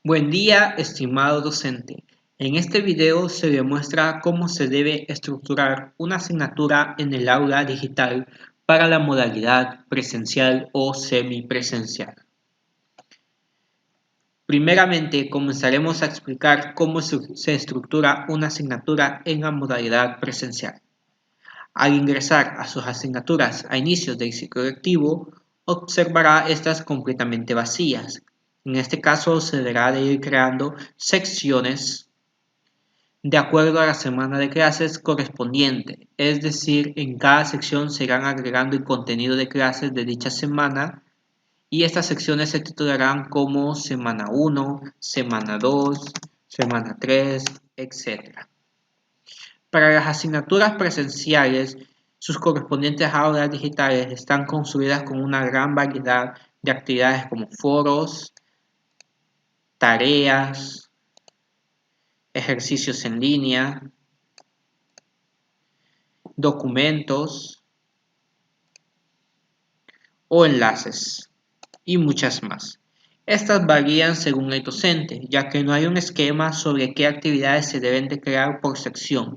Buen día, estimado docente. En este video se demuestra cómo se debe estructurar una asignatura en el aula digital para la modalidad presencial o semipresencial. Primeramente, comenzaremos a explicar cómo se estructura una asignatura en la modalidad presencial. Al ingresar a sus asignaturas a inicios del ciclo lectivo, observará estas completamente vacías. En este caso, se deberá de ir creando secciones de acuerdo a la semana de clases correspondiente, es decir, en cada sección se irán agregando el contenido de clases de dicha semana y estas secciones se titularán como semana 1, semana 2, semana 3, etc. Para las asignaturas presenciales, sus correspondientes aulas digitales están construidas con una gran variedad de actividades como foros, tareas, ejercicios en línea, documentos o enlaces y muchas más. Estas varían según el docente, ya que no hay un esquema sobre qué actividades se deben de crear por sección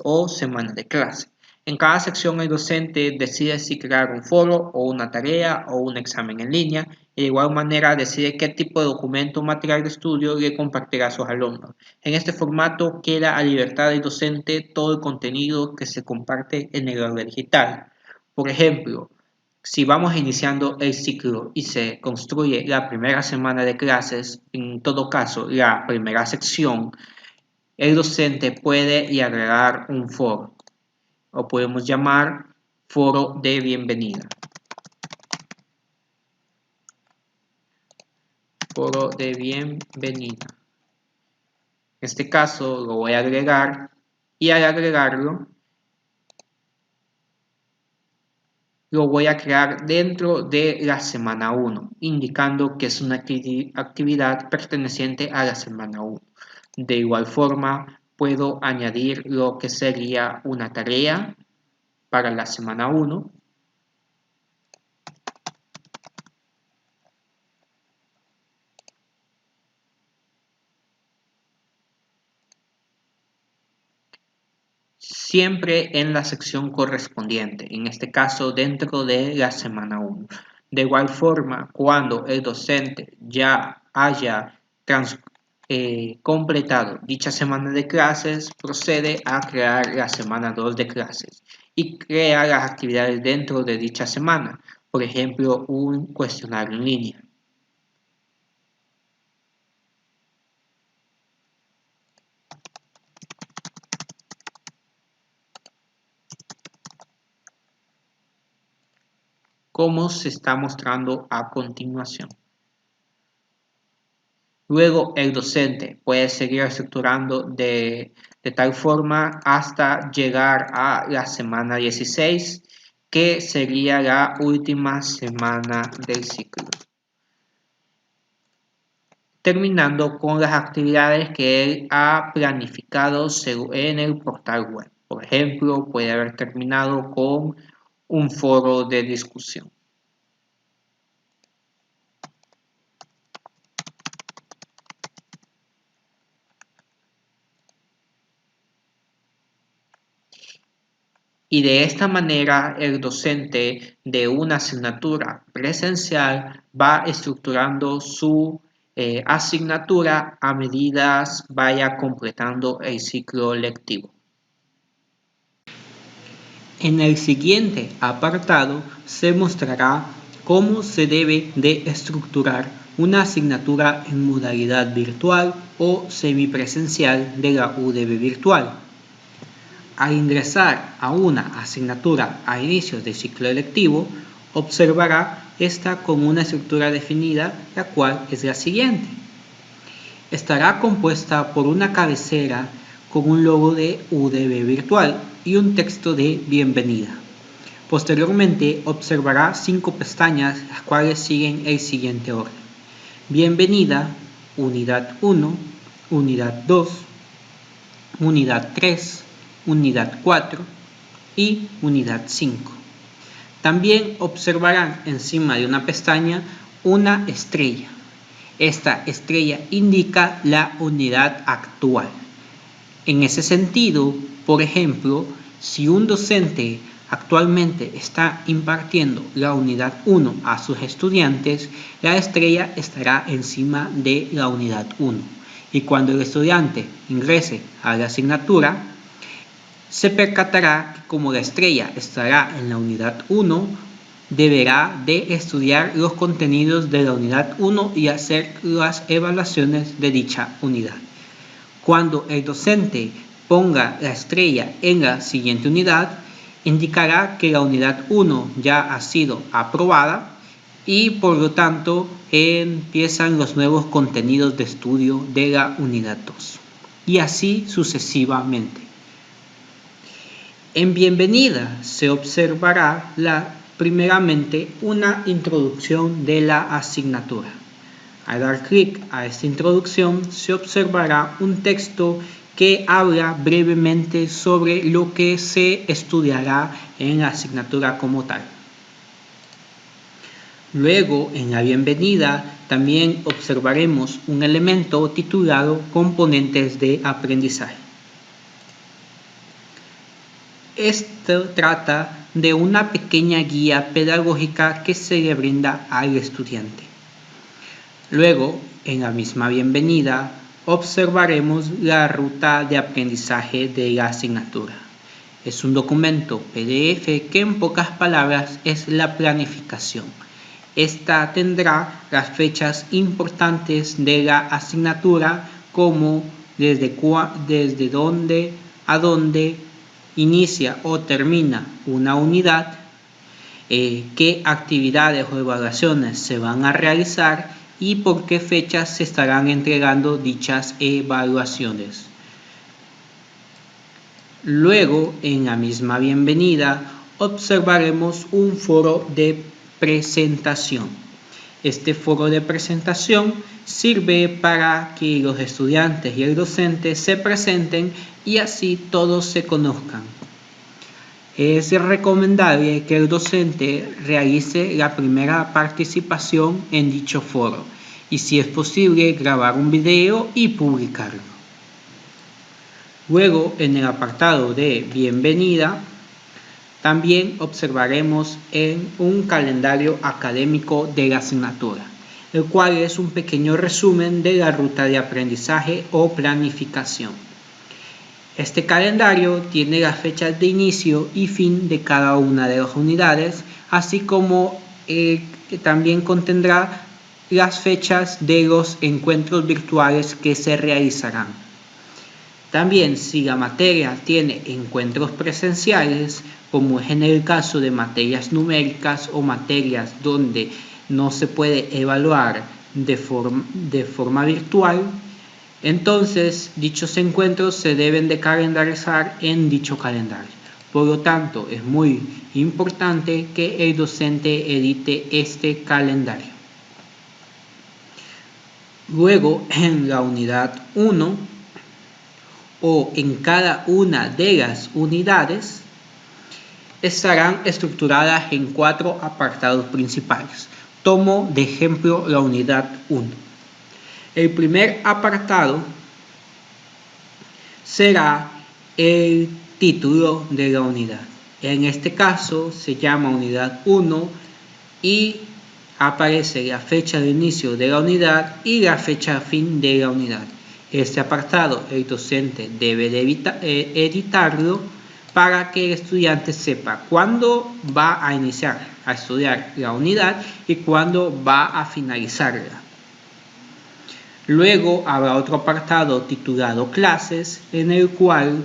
o semana de clase. En cada sección el docente decide si crear un foro o una tarea o un examen en línea y de igual manera decide qué tipo de documento o material de estudio le compartirá a sus alumnos. En este formato queda a libertad del docente todo el contenido que se comparte en el aula digital. Por ejemplo, si vamos iniciando el ciclo y se construye la primera semana de clases, en todo caso la primera sección, el docente puede y agregar un foro, o podemos llamar foro de bienvenida. Foro de bienvenida. En este caso lo voy a agregar y al agregarlo lo voy a crear dentro de la semana 1, indicando que es una actividad perteneciente a la semana 1. De igual forma, puedo añadir lo que sería una tarea para la semana 1. Siempre en la sección correspondiente, en este caso dentro de la semana 1. De igual forma, cuando el docente ya haya completado dicha semana de clases, procede a crear la semana 2 de clases y crea las actividades dentro de dicha semana, por ejemplo, un cuestionario en línea. Como se está mostrando a continuación. Luego el docente puede seguir estructurando de tal forma hasta llegar a la semana 16, que sería la última semana del ciclo, terminando con las actividades que él ha planificado en el portal web. Por ejemplo, puede haber terminado con un foro de discusión. Y de esta manera el docente de una asignatura presencial va estructurando su asignatura a medida vaya completando el ciclo lectivo. En el siguiente apartado se mostrará cómo se debe de estructurar una asignatura en modalidad virtual o semipresencial de la UDB virtual. Al ingresar a una asignatura a inicios del ciclo lectivo, observará esta con una estructura definida, la cual es la siguiente. Estará compuesta por una cabecera con un logo de UDB virtual y un texto de bienvenida. Posteriormente observará 5 pestañas, las cuales siguen el siguiente orden: bienvenida, unidad 1, unidad 2, unidad 3, unidad 4 y unidad 5. También observarán encima de una pestaña una estrella. Esta estrella indica la unidad actual. En ese sentido, por ejemplo, si un docente actualmente está impartiendo la unidad 1 a sus estudiantes, la estrella estará encima de la unidad 1. Y cuando el estudiante ingrese a la asignatura, se percatará que como la estrella estará en la unidad 1, deberá de estudiar los contenidos de la unidad 1 y hacer las evaluaciones de dicha unidad. Cuando el docente ponga la estrella en la siguiente unidad, indicará que la unidad 1 ya ha sido aprobada y por lo tanto empiezan los nuevos contenidos de estudio de la unidad 2 y así sucesivamente. En bienvenida se observará primeramente una introducción de la asignatura. Al dar clic a esta introducción se observará un texto que habla brevemente sobre lo que se estudiará en la asignatura como tal. Luego, en la bienvenida, también observaremos un elemento titulado Componentes de aprendizaje. Esto trata de una pequeña guía pedagógica que se le brinda al estudiante. Luego, en la misma bienvenida, observaremos la ruta de aprendizaje de la asignatura. Es un documento PDF que en pocas palabras es la planificación. Esta tendrá las fechas importantes de la asignatura como desde dónde a dónde inicia o termina una unidad, qué actividades o evaluaciones se van a realizar y por qué fechas se estarán entregando dichas evaluaciones. Luego, en la misma bienvenida, observaremos un foro de presentación. Este foro de presentación sirve para que los estudiantes y el docente se presenten y así todos se conozcan. Es recomendable que el docente realice la primera participación en dicho foro y, si es posible, grabar un video y publicarlo. Luego, en el apartado de bienvenida, también observaremos un calendario académico de la asignatura, el cual es un pequeño resumen de la ruta de aprendizaje o planificación. Este calendario tiene las fechas de inicio y fin de cada una de las unidades, así como también contendrá las fechas de los encuentros virtuales que se realizarán. También, si la materia tiene encuentros presenciales, como es en el caso de materias numéricas o materias donde no se puede evaluar de forma virtual, entonces dichos encuentros se deben de calendarizar en dicho calendario. Por lo tanto, es muy importante que el docente edite este calendario. Luego, en la unidad 1 o en cada una de las unidades estarán estructuradas en 4 apartados principales. Tomo de ejemplo la unidad 1. El primer apartado será el título de la unidad. En este caso se llama unidad 1 y aparece la fecha de inicio de la unidad y la fecha fin de la unidad. Este apartado el docente debe de editarlo para que el estudiante sepa cuándo va a iniciar a estudiar la unidad y cuándo va a finalizarla. Luego habrá otro apartado titulado Clases, en el cual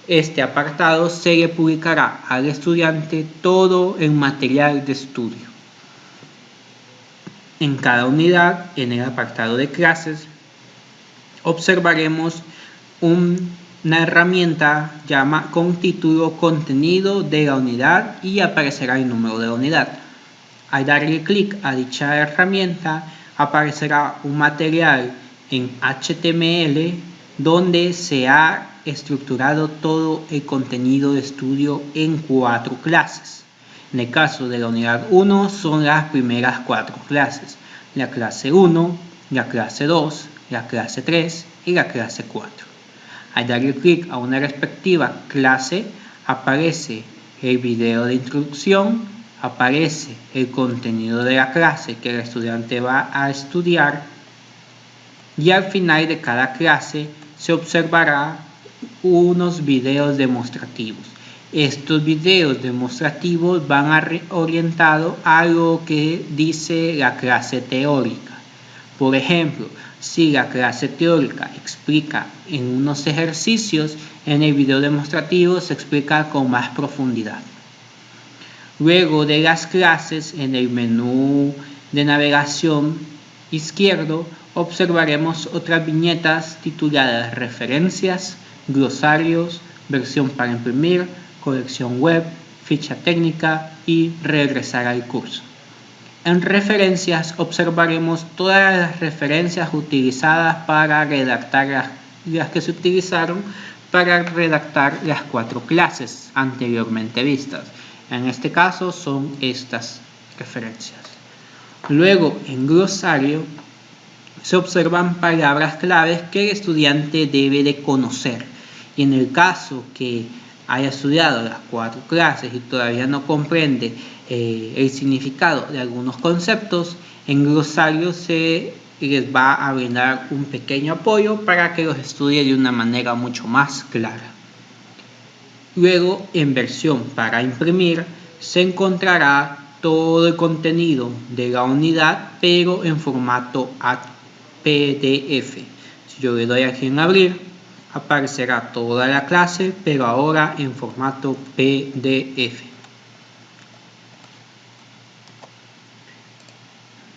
este apartado se le publicará al estudiante todo el material de estudio. En cada unidad, en el apartado de Clases, observaremos una herramienta con título Contenido de la unidad y aparecerá el número de la unidad. Al darle clic a dicha herramienta, aparecerá un material en HTML donde se ha estructurado todo el contenido de estudio en 4 clases. En el caso de la unidad 1 son las primeras 4 clases. La clase 1, la clase 2, la clase 3 y la clase 4. Al darle clic a una respectiva clase, aparece el video de introducción, aparece el contenido de la clase que el estudiante va a estudiar y al final de cada clase se observará unos videos demostrativos. Estos videos demostrativos van orientados a lo que dice la clase teórica. Por ejemplo, si la clase teórica explica en unos ejercicios, en el video demostrativo se explica con más profundidad. Luego de las clases, en el menú de navegación izquierdo, observaremos otras viñetas tituladas Referencias, Glosarios, Versión para imprimir, Colección web, Ficha técnica y Regresar al curso. En referencias observaremos todas las referencias utilizadas para redactar las que se utilizaron para redactar las 4 clases anteriormente vistas. En este caso son estas referencias. Luego en glosario se observan palabras claves que el estudiante debe de conocer. Y en el caso que haya estudiado las 4 clases y todavía no comprende el significado de algunos conceptos, en glosario se les va a brindar un pequeño apoyo para que los estudie de una manera mucho más clara. Luego, en versión para imprimir, se encontrará todo el contenido de la unidad, pero en formato PDF. Si yo le doy aquí en abrir, aparecerá toda la clase, pero ahora en formato PDF.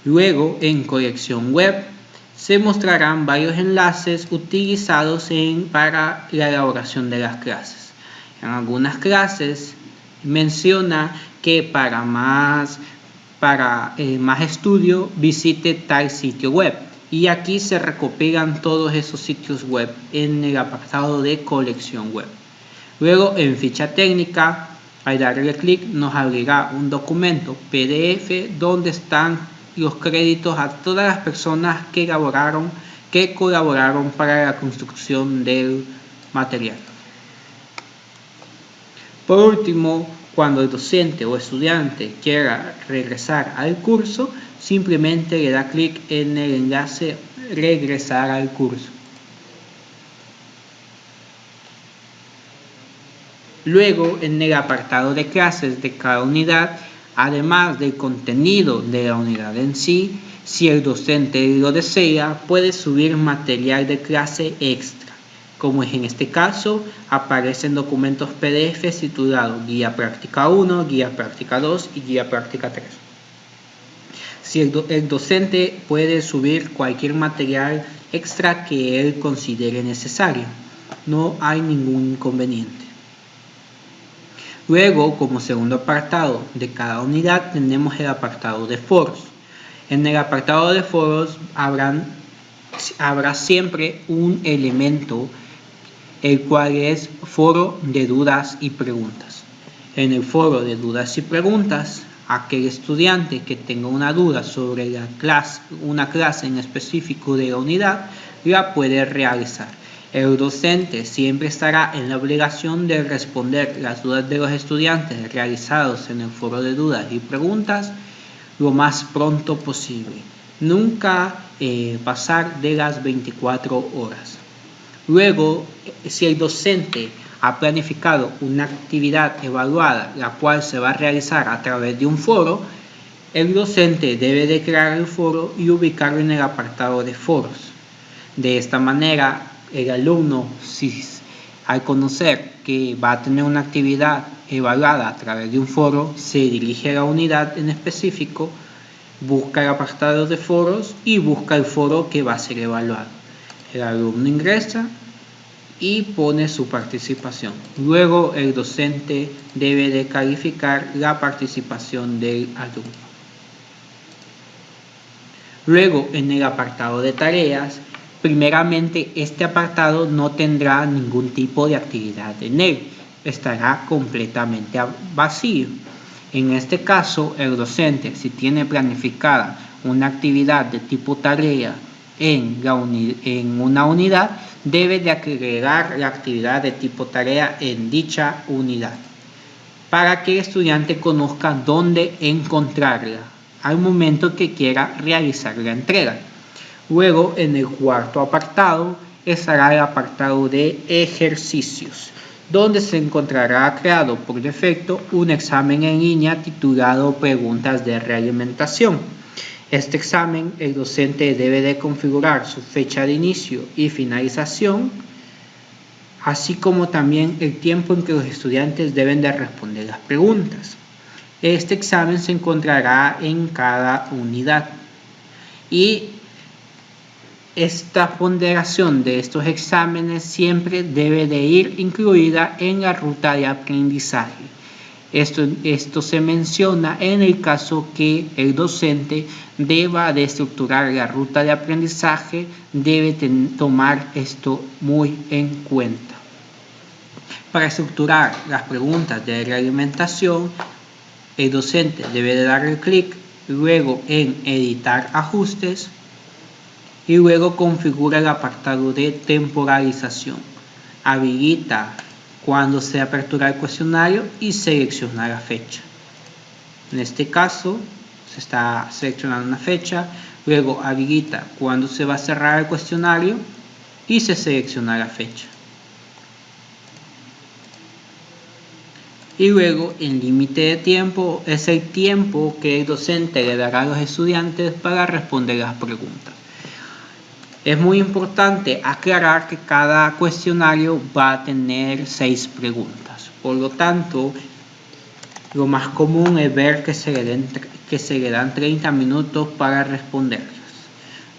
Luego, en colección web, se mostrarán varios enlaces utilizados para la elaboración de las clases. En algunas clases menciona que para más estudio visite tal sitio web. Y aquí se recopilan todos esos sitios web en el apartado de colección web. Luego en ficha técnica, al darle clic nos abrirá un documento PDF donde están los créditos a todas las personas que colaboraron para la construcción del material. Por último, cuando el docente o estudiante quiera regresar al curso, simplemente le da clic en el enlace Regresar al curso. Luego, en el apartado de clases de cada unidad, además del contenido de la unidad en sí, si el docente lo desea, puede subir material de clase extra. Como es en este caso, aparecen documentos PDF titulados Guía Práctica 1, Guía Práctica 2 y Guía Práctica 3. Si el docente puede subir cualquier material extra que él considere necesario, no hay ningún inconveniente. Luego, como segundo apartado de cada unidad, tenemos el apartado de foros. En el apartado de foros habrá siempre un elemento, el cual es foro de dudas y preguntas. En el foro de dudas y preguntas, aquel estudiante que tenga una duda sobre una clase en específico de la unidad, la puede realizar. El docente siempre estará en la obligación de responder las dudas de los estudiantes realizados en el foro de dudas y preguntas lo más pronto posible. Nunca pasar de las 24 horas. Luego, si el docente ha planificado una actividad evaluada, la cual se va a realizar a través de un foro, el docente debe de crear el foro y ubicarlo en el apartado de foros. De esta manera, el alumno, si al conocer que va a tener una actividad evaluada a través de un foro, se dirige a la unidad en específico, busca el apartado de foros y busca el foro que va a ser evaluado. El alumno ingresa y pone su participación. Luego el docente debe de calificar la participación del alumno. Luego, en el apartado de tareas, primeramente este apartado no tendrá ningún tipo de actividad en él, estará completamente vacío. En este caso, el docente, si tiene planificada una actividad de tipo tarea en una unidad, debe de agregar la actividad de tipo tarea en dicha unidad, para que el estudiante conozca dónde encontrarla al momento que quiera realizar la entrega. Luego, en el cuarto apartado, estará el apartado de ejercicios, donde se encontrará creado por defecto un examen en línea titulado Preguntas de Realimentación. Este examen, el docente debe de configurar su fecha de inicio y finalización, así como también el tiempo en que los estudiantes deben de responder las preguntas. Este examen se encontrará en cada unidad y esta ponderación de estos exámenes siempre debe de ir incluida en la ruta de aprendizaje. Esto se menciona en el caso que el docente deba de estructurar la ruta de aprendizaje, debe tomar esto muy en cuenta. Para estructurar las preguntas de realimentación, el docente debe de darle clic luego en editar ajustes y luego configura el apartado de temporalización. Habilita cuando se apertura el cuestionario y selecciona la fecha. En este caso se está seleccionando una fecha, luego habilita cuando se va a cerrar el cuestionario y se selecciona la fecha. Y luego el límite de tiempo es el tiempo que el docente le dará a los estudiantes para responder las preguntas. Es muy importante aclarar que cada cuestionario va a tener 6 preguntas. Por lo tanto, lo más común es ver que se le dan 30 minutos para responderlas.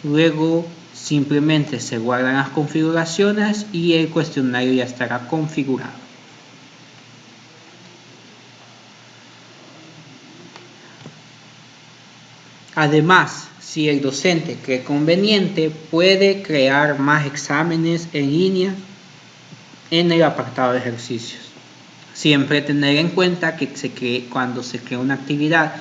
Luego, simplemente se guardan las configuraciones y el cuestionario ya estará configurado. Además, si el docente cree conveniente, puede crear más exámenes en línea en el apartado de ejercicios. Siempre tener en cuenta que cuando se crea una actividad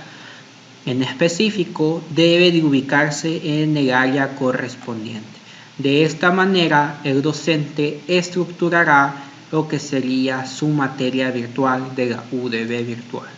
en específico, debe de ubicarse en el área correspondiente. De esta manera, el docente estructurará lo que sería su materia virtual de la UDB virtual.